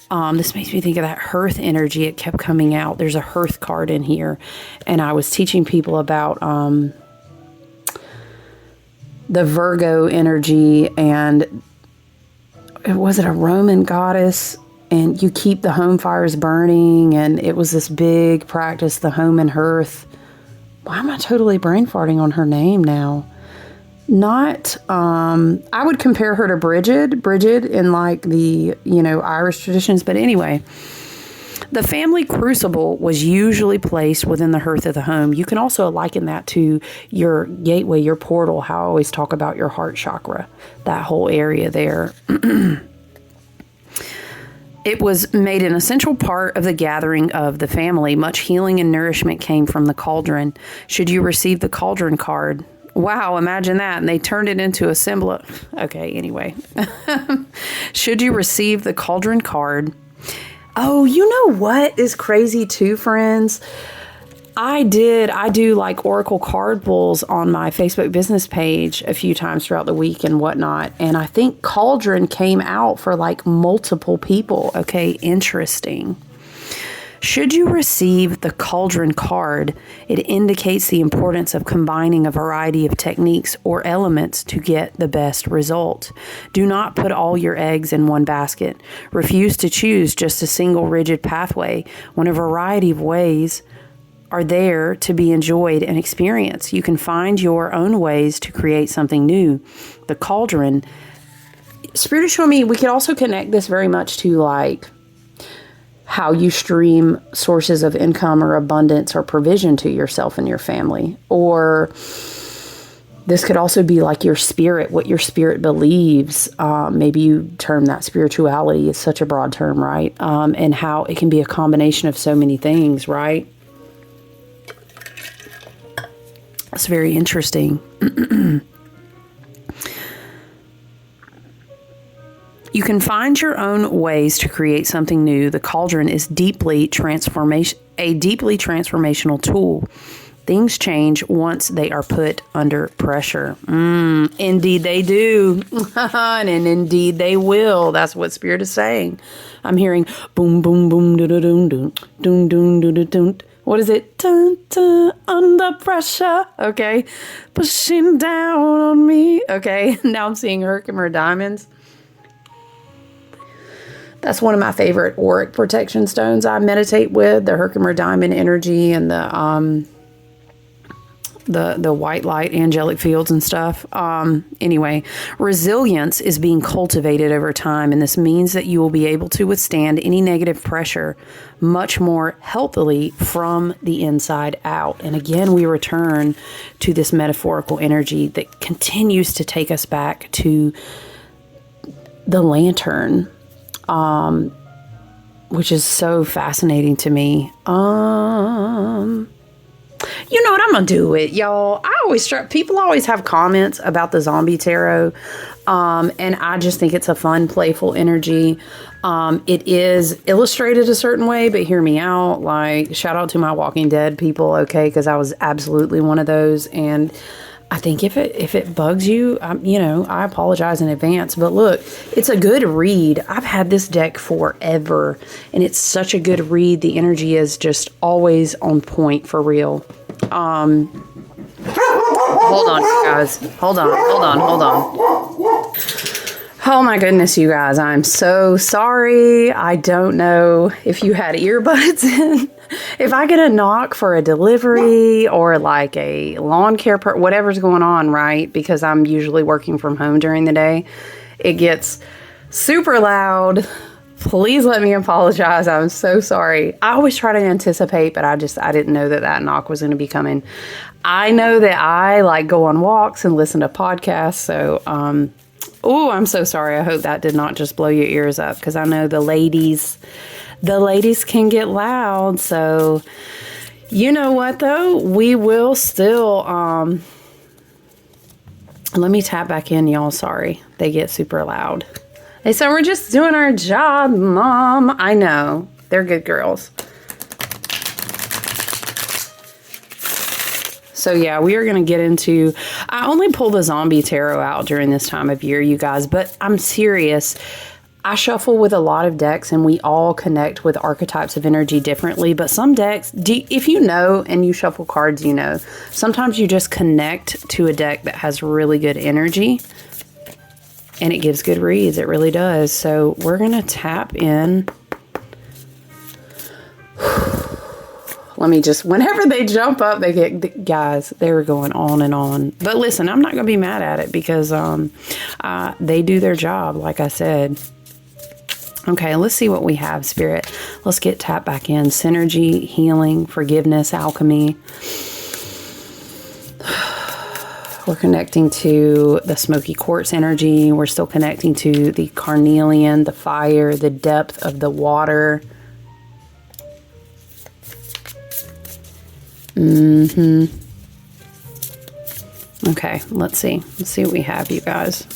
This makes me think of that hearth energy. It kept coming out. There's a hearth card in here. And I was teaching people about the Virgo energy, and was it a Roman goddess? And you keep the home fires burning, and it was this big practice, the home and hearth. Why am I totally brain farting on her name now? I would compare her to Bridget in like the, Irish traditions. But anyway, the family crucible was usually placed within the hearth of the home. You can also liken that to your gateway, your portal, how I always talk about your heart chakra, that whole area there. It was made an essential part of the gathering of the family. Much healing and nourishment came from the cauldron. Should you receive the cauldron card? Wow, imagine that. And they turned it into a symbol. Okay, anyway. Should you receive the cauldron card? Oh, you know what is crazy too, friends? I do like Oracle card pulls on my Facebook business page a few times throughout the week and whatnot. And I think Cauldron came out for like multiple people. Okay, interesting. Should you receive the Cauldron card, it indicates the importance of combining a variety of techniques or elements to get the best result. Do not put all your eggs in one basket. Refuse to choose just a single rigid pathway when a variety of ways are there to be enjoyed and experienced. You can find your own ways to create something new. The Cauldron, Spirit is showing me, we could also connect this very much to like how you stream sources of income or abundance or provision to yourself and your family. Or this could also be like your spirit, what your spirit believes. Maybe you term that spirituality. Is such a broad term, right? And how it can be a combination of so many things, right? That's very interesting. You can find your own ways to create something new. The Cauldron is a deeply transformational tool. things change once they are put under pressure. Indeed they do. And indeed they will. That's what Spirit is saying. I'm hearing boom, boom, boom, doo-doo-doom, doom, doom, doom, doo-doo-doom. What is it? Dun, dun, under pressure. Okay. Pushing down on me. Okay. Now I'm seeing Herkimer diamonds. That's one of my favorite auric protection stones I meditate with, the Herkimer diamond energy and the white light angelic fields and stuff. Anyway, resilience is being cultivated over time, and this means that you will be able to withstand any negative pressure much more healthily from the inside out. And again, we return to this metaphorical energy that continues to take us back to the lantern, which is so fascinating to me. You know what? I'm going to do it, y'all. People always have comments about the zombie tarot. And I just think it's a fun, playful energy. It is illustrated a certain way, but hear me out. Like, shout out to my Walking Dead people. Okay. Cause I was absolutely one of those. And I think if it bugs you, I apologize in advance. But look, it's a good read. I've had this deck forever, and it's such a good read. The energy is just always on point for real. Hold on, you guys. Hold on. Oh my goodness, you guys. I'm so sorry. I don't know if you had earbuds in. If I get a knock for a delivery or like a lawn care, whatever's going on, right? Because I'm usually working from home during the day, it gets super loud. Please let me apologize. I'm so sorry. I always try to anticipate, but I didn't know that knock was going to be coming. I know that I like go on walks and listen to podcasts. So, I'm so sorry. I hope that did not just blow your ears up, because I know the ladies can get loud. So, you know what though? We will still, let me tap back in, y'all. Sorry. They get super loud. They said, we're just doing our job, Mom. I know. They're good girls. So yeah, we are going to get into, I only pull the zombie tarot out during this time of year, you guys, but I'm serious. I shuffle with a lot of decks, and we all connect with archetypes of energy differently. But some decks, if you know and you shuffle cards, you know, sometimes you just connect to a deck that has really good energy, and it gives good reads. It really does. So we're going to tap in. Let me just, whenever they jump up, they get, guys, they were going on and on. But listen, I'm not going to be mad at it, because they do their job, like I said. Okay, let's see what we have, Spirit. Let's get tapped back in. Synergy, healing, forgiveness, alchemy. We're connecting to the smoky quartz energy. We're still connecting to the carnelian, the fire, the depth of the water. Okay, let's see. Let's see what we have, you guys.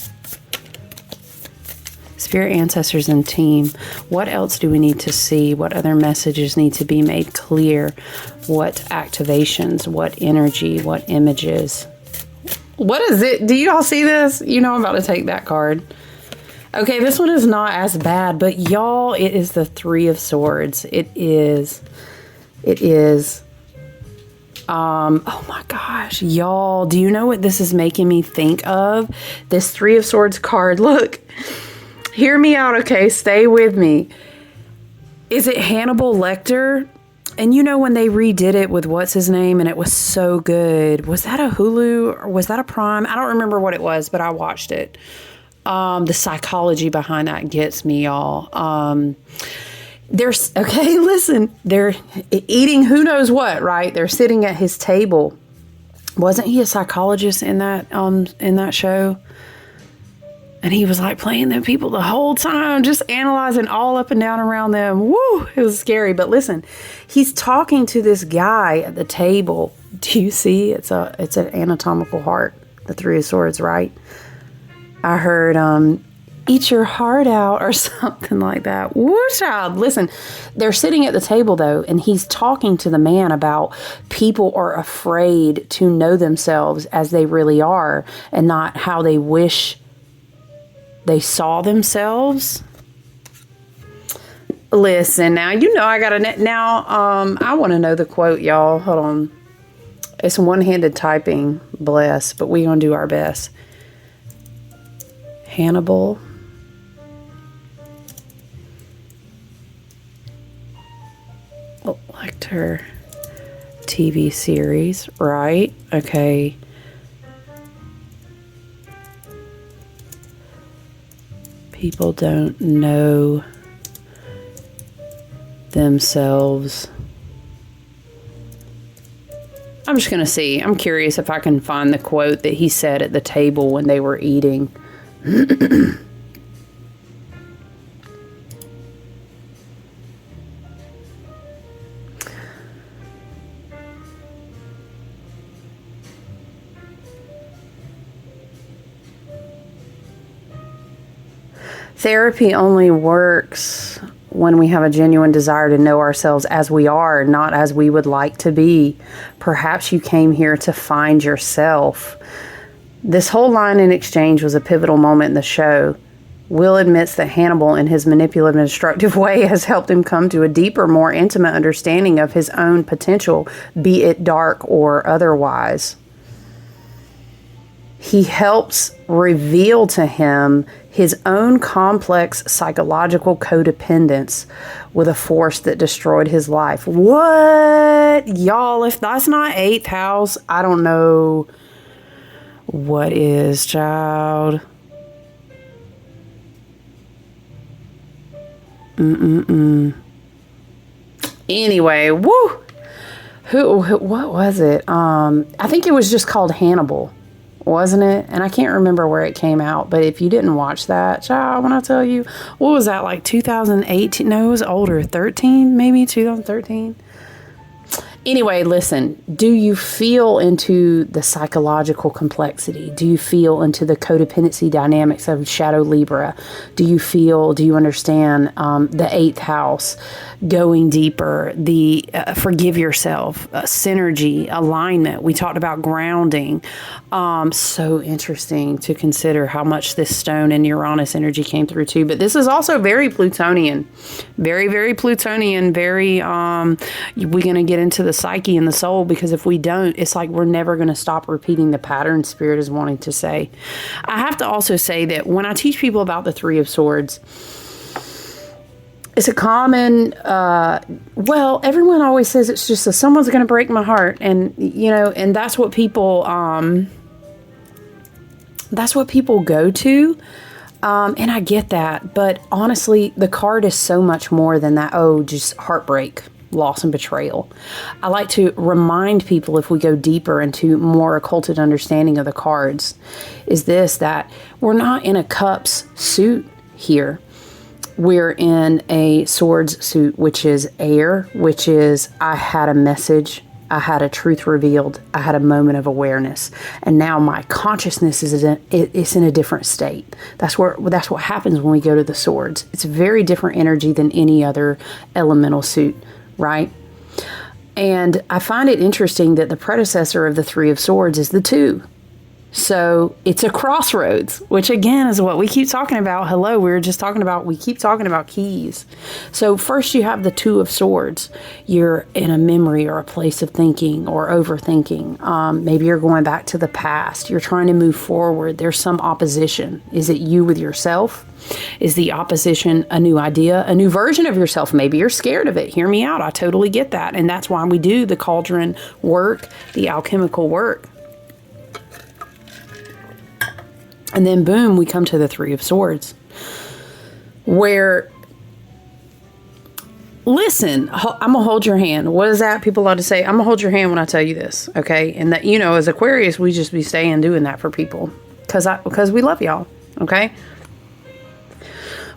Spirit, ancestors, and team. What else do we need to see? What other messages need to be made clear? What activations? What energy? What images? What is it? Do you all see this? You know I'm about to take that card. Okay, this one is not as bad, but y'all, it is the Three of Swords. It is. Oh my gosh, y'all, do you know what this is making me think of? This Three of Swords card. Look, hear me out, okay? Stay with me. Is it Hannibal Lecter? And you know when they redid it with what's his name, and it was so good. Was that a Hulu or was that a Prime? I don't remember what it was, but I watched it. The psychology behind that gets me, y'all. They're eating who knows what, right? They're sitting at his table. Wasn't he a psychologist in that show? And he was like playing them people the whole time, just analyzing all up and down around them. Woo! It was scary. But listen, he's talking to this guy at the table. Do you see? It's an anatomical heart, the Three of Swords, right? I heard, eat your heart out or something like that. Woo, child. Listen, they're sitting at the table though, and he's talking to the man about people are afraid to know themselves as they really are and not how they wish they saw themselves. Listen, now, you know I got to... Now, I want to know the quote, y'all. Hold on. It's one-handed typing, bless, but we're going to do our best. Hannibal. Lecter TV series, right? Okay. People don't know themselves. I'm just going to see. I'm curious if I can find the quote that he said at the table when they were eating. Therapy only works when we have a genuine desire to know ourselves as we are, not as we would like to be. Perhaps you came here to find yourself. This whole line in exchange was a pivotal moment in the show. Will admits that Hannibal, in his manipulative and destructive way, has helped him come to a deeper, more intimate understanding of his own potential, be it dark or otherwise. He helps reveal to him his own complex psychological codependence with a force that destroyed his life. What? Y'all, if that's not 8th house, I don't know what is, child. Anyway, woo! What was it? I think it was just called Hannibal. Wasn't it? And I can't remember where it came out, but if you didn't watch that, child, when I tell you, what was that, like 2018? No, it was older, 13, maybe 2013. Anyway, listen, do you feel into the psychological complexity? Do you feel into the codependency dynamics of Shadow Libra? Do you understand the 8th house, going deeper, the forgive yourself, synergy, alignment? We talked about grounding. So interesting to consider how much this stone and Uranus energy came through too. But this is also very Plutonian, very, very Plutonian, very, we're going to get into the psyche and the soul, because if we don't, it's like we're never going to stop repeating the pattern, Spirit is wanting to say. I have to also say that when I teach people about the 3 of Swords, it's a common, everyone always says it's just someone's going to break my heart. And, and that's what people go to. And I get that. But honestly, the card is so much more than that. Oh, just heartbreak, loss, and betrayal. I like to remind people, if we go deeper into more occulted understanding of the cards, is this, that we're not in a cups suit here. We're in a swords suit, which is air, which is I had a message, I had a truth revealed, I had a moment of awareness, and now my consciousness is in a different state. That's what happens when we go to the swords. It's a very different energy than any other elemental suit, right? And I find it interesting that the predecessor of the 3 of Swords is the 2. So it's a crossroads, which again is what we keep talking about. Hello, we keep talking about keys. So first you have the 2 of Swords. You're in a memory or a place of thinking or overthinking. Maybe you're going back to the past. You're trying to move forward. There's some opposition. Is it you with yourself? Is the opposition a new idea, a new version of yourself? Maybe you're scared of it. Hear me out. I totally get that. And that's why we do the cauldron work, the alchemical work. And then boom, we come to the 3 of Swords, where, listen, I'm gonna hold your hand. What is that? People love to say, I'm gonna hold your hand when I tell you this, okay? And that, as Aquarius, we just be staying doing that for people because we love y'all, okay?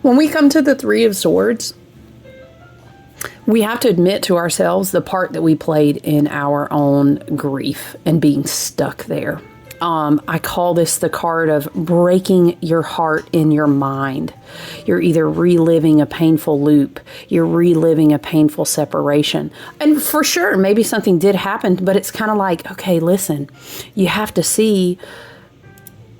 When we come to the 3 of Swords, we have to admit to ourselves the part that we played in our own grief and being stuck there. I call this the card of breaking your heart in your mind. You're either reliving a painful loop, you're reliving a painful separation. And for sure, maybe something did happen, but it's kind of like, okay, listen, you have to see,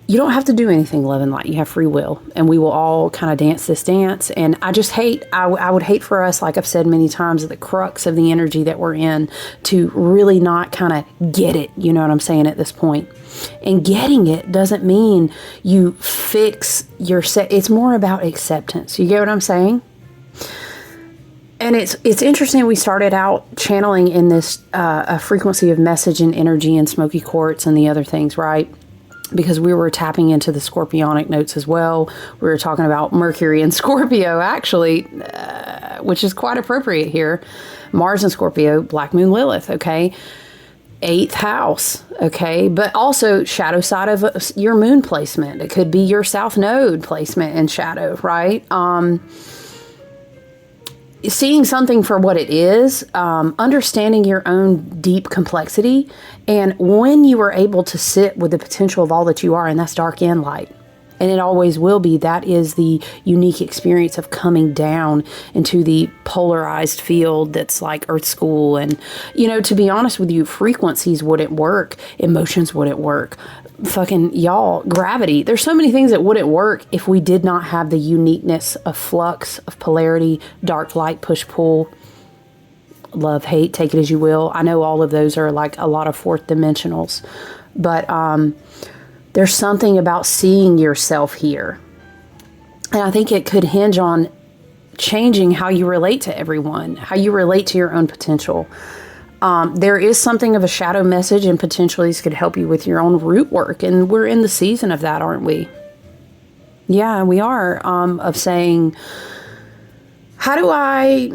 you don't have to do anything, love and light. You have free will, and we will all kind of dance this dance. And I just hate, I would hate for us, like I've said many times, the crux of the energy that we're in, to really not kind of get it. You know what I'm saying at this point? And getting it doesn't mean you fix your it's more about acceptance. You get what I'm saying? And it's interesting. We started out channeling in this a frequency of message and energy and smoky quartz and the other things, right? Because we were tapping into the scorpionic notes as well. We were talking about Mercury and Scorpio, actually, which is quite appropriate here. Mars and Scorpio, Black Moon Lilith, okay? 8th house, okay? But also shadow side of your moon placement. It could be your South Node placement in shadow, right? Seeing something for what it is, understanding your own deep complexity, and when you are able to sit with the potential of all that you are, and that's dark and light, and it always will be, that is the unique experience of coming down into the polarized field that's like Earth School. And, you know, to be honest with you, frequencies wouldn't work, emotions wouldn't work, fucking y'all, gravity. There's so many things that wouldn't work if we did not have the uniqueness of flux, of polarity, dark, light, push, pull, love, hate, take it as you will. I know all of those are like a lot of fourth dimensionals, but there's something about seeing yourself here. And I think it could hinge on changing how you relate to everyone, how you relate to your own potential. There is something of a shadow message, and potentially this could help you with your own root work. And we're in the season of that, aren't we? Yeah, we are, of saying, how do I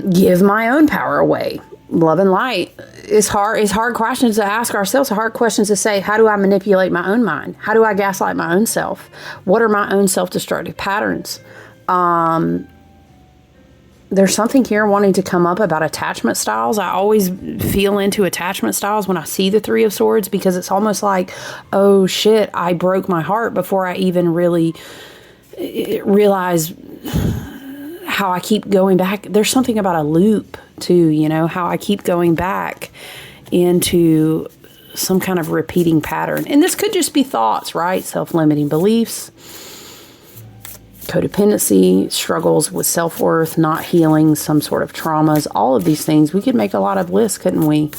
give my own power away? Love and light is hard. It's hard questions to ask ourselves. Hard questions to say, how do I manipulate my own mind? How do I gaslight my own self? What are my own self-destructive patterns? There's something here wanting to come up about attachment styles. I always feel into attachment styles when I see the 3 of Swords, because it's almost like, oh shit, I broke my heart before I even really realized how I keep going back. There's something about a loop too, you know, how I keep going back into some kind of repeating pattern. And this could just be thoughts, right? Self-limiting beliefs, codependency, struggles with self-worth, not healing, some sort of traumas, all of these things. We could make a lot of lists, couldn't we?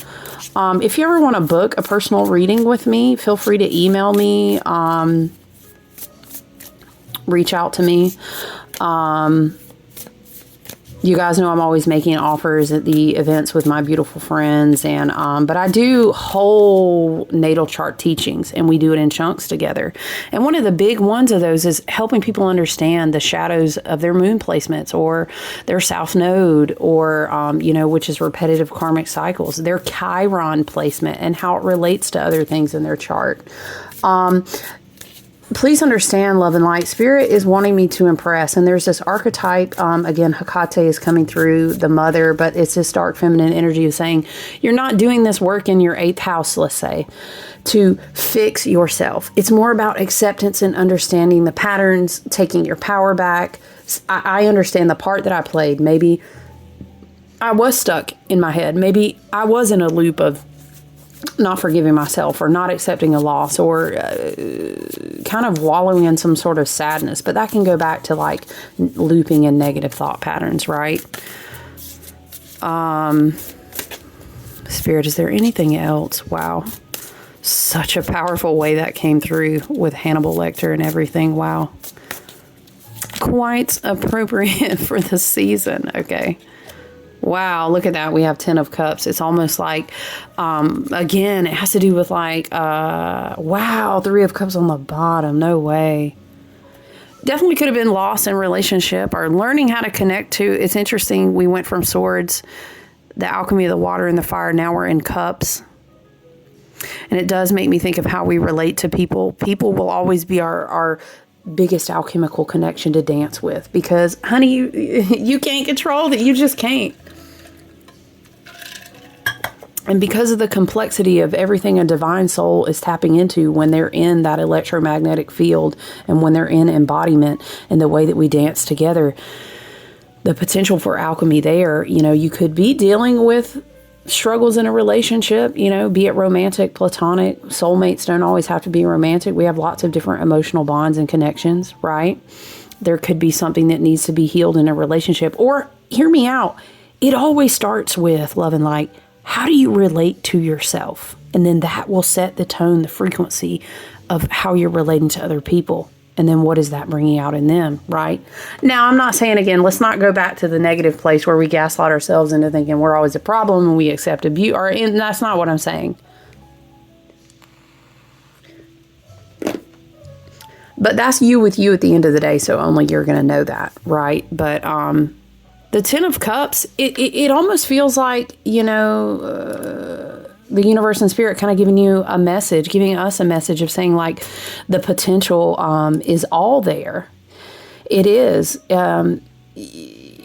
If you ever want to book a personal reading with me, feel free to email me, reach out to me. You guys know I'm always making offers at the events with my beautiful friends, and but I do whole natal chart teachings, and we do it in chunks together. And one of the big ones of those is helping people understand the shadows of their moon placements, or their South Node, or you know, which is repetitive karmic cycles, their Chiron placement, and how it relates to other things in their chart. Please understand, love and light, Spirit is wanting me to impress. And there's this archetype, again, Hecate is coming through, the mother, but it's this dark feminine energy of saying, you're not doing this work in your 8th house, let's say, to fix yourself. It's more about acceptance and understanding the patterns, taking your power back. I understand the part that I played. Maybe I was stuck in my head. Maybe I was in a loop of not forgiving myself, or not accepting a loss, or kind of wallowing in some sort of sadness. But that can go back to like looping in negative thought patterns, right? Spirit, is there anything else? Wow. Such a powerful way that came through with Hannibal Lecter and everything. Wow. Quite appropriate for the season. Okay. Wow, look at that. We have 10 of Cups. It's almost like, again, it has to do with like, wow, 3 of Cups on the bottom. No way. Definitely could have been lost in relationship, or learning how to connect to. It's interesting. We went from Swords, the alchemy of the water and the fire. Now we're in Cups. And it does make me think of how we relate to people. People will always be our biggest alchemical connection to dance with, because, honey, you can't control that. You just can't. And because of the complexity of everything a divine soul is tapping into when they're in that electromagnetic field and when they're in embodiment and the way that we dance together, the potential for alchemy there, you know, you could be dealing with struggles in a relationship, you know, be it romantic, platonic. Soulmates don't always have to be romantic. We have lots of different emotional bonds and connections, right? There could be something that needs to be healed in a relationship. Or, hear me out, it always starts with love and light. How do you relate to yourself? And then that will set the tone, the frequency of how you're relating to other people. And then what is that bringing out in them, right? Now, I'm not saying, again, let's not go back to the negative place where we gaslight ourselves into thinking we're always a problem and we accept abuse. And that's not what I'm saying. But that's you with you at the end of the day, so only you're going to know that, right? But the Ten of Cups, it almost feels like, you know, the universe and spirit kind of giving you a message, giving us a message of saying, like, the potential is all there. It is.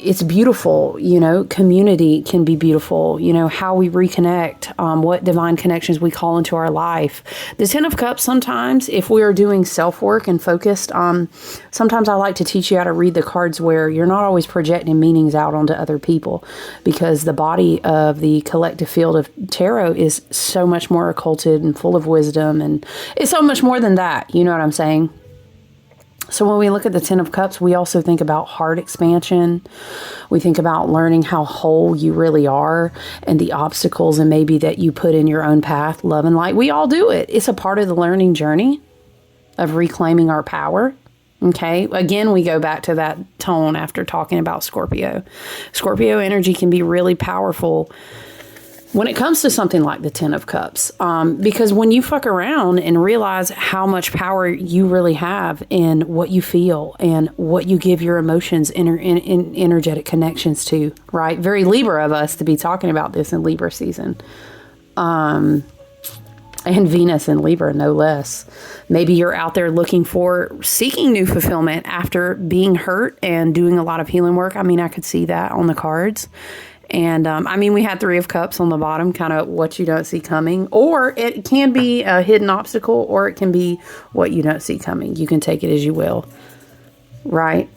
It's beautiful, you know, community can be beautiful, you know, how we reconnect, what divine connections we call into our life. The Ten of Cups, sometimes if we are doing self-work and focused, sometimes I like to teach you how to read the cards where you're not always projecting meanings out onto other people, because the body of the collective field of tarot is so much more occulted and full of wisdom, and it's so much more than that, you know what I'm saying? So when we look at the Ten of Cups, we also think about heart expansion. We think about learning how whole you really are and the obstacles and maybe that you put in your own path, love and light. We all do it. It's a part of the learning journey of reclaiming our power. Okay. Again, we go back to that tone after talking about Scorpio. Scorpio energy can be really powerful when it comes to something like the Ten of Cups, because when you fuck around and realize how much power you really have in what you feel and what you give your emotions in energetic connections to, right? Very Libra of us to be talking about this in Libra season. And Venus in Libra, no less. Maybe you're out there seeking new fulfillment after being hurt and doing a lot of healing work. I mean, I could see that on the cards. And, I mean, we had Three of Cups on the bottom, kind of what you don't see coming. Or it can be a hidden obstacle, or it can be what you don't see coming. You can take it as you will, right?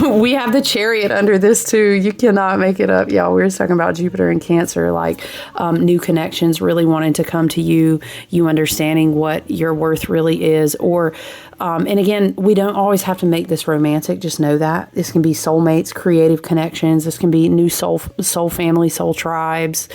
We have the Chariot under this too. You cannot make it up, y'all. We were talking about Jupiter and Cancer, like new connections, really wanting to come to you, you understanding what your worth really is. Or, and again, we don't always have to make this romantic. Just know that this can be soulmates, creative connections. This can be new soul family, soul tribes.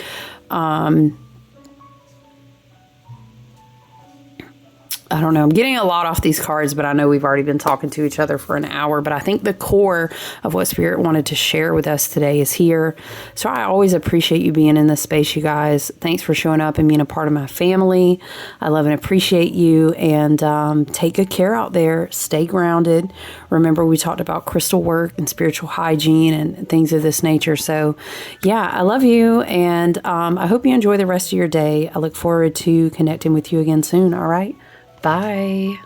I don't know. I'm getting a lot off these cards, but I know we've already been talking to each other for an hour. But I think the core of what Spirit wanted to share with us today is here. So I always appreciate you being in this space, you guys. Thanks for showing up and being a part of my family. I love and appreciate you. And take good care out there. Stay grounded. Remember, we talked about crystal work and spiritual hygiene and things of this nature. So, yeah, I love you. And I hope you enjoy the rest of your day. I look forward to connecting with you again soon. All right. Bye.